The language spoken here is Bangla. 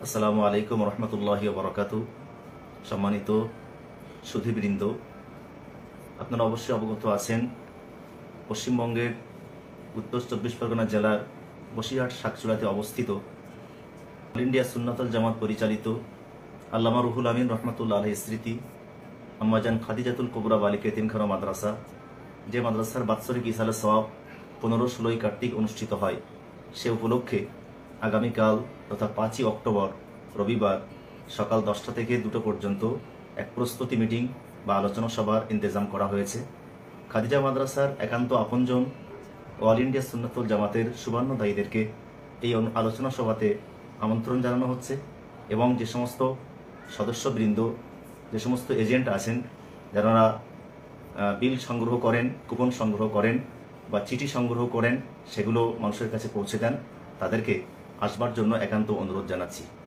আসসালামু আলাইকুম রহমতুল্লাহি বরকাতু। সম্মানিত সুধীবৃন্দ, আপনারা অবশ্যই অবগত আছেন পশ্চিমবঙ্গের উত্তর 24 পরগনা জেলার বসিরহাট শাকচুড়াতে অবস্থিত অল ইন্ডিয়া সুন্নাতুল জামাত পরিচালিত আল্লামা রুহুল আমিন রহমতুল্লাহ আলাইহির স্মৃতি আম্মাজান খাদিজাতুল কুবরা বালিকা এতিমখানা মাদ্রাসা, যে মাদ্রাসার বাৎসরিক ইসালে সওয়াব 15-16 কার্তিক অনুষ্ঠিত হয়, সে উপলক্ষে আগামীকাল তথা 5ই অক্টোবর রবিবার সকাল 10টা থেকে 2টো পর্যন্ত এক প্রস্তুতি মিটিং বা আলোচনা সভার ইন্তেজাম করা হয়েছে। খাদিজা মাদ্রাসার একান্ত আপনজন ও অল ইন্ডিয়া সুন্নাতুল জামাতের সুবর্ণদায়ীদেরকে এই আলোচনা সভাতে আমন্ত্রণ জানানো হচ্ছে এবং যে সমস্ত সদস্যবৃন্দ, যে সমস্ত এজেন্ট আছেন, যারা বিল সংগ্রহ করেন, কুপন সংগ্রহ করেন বা চিঠি সংগ্রহ করেন, সেগুলো মানুষের কাছে পৌঁছে দেন, তাদেরকে আসবার জন্য একান্ত অনুরোধ জানাচ্ছি।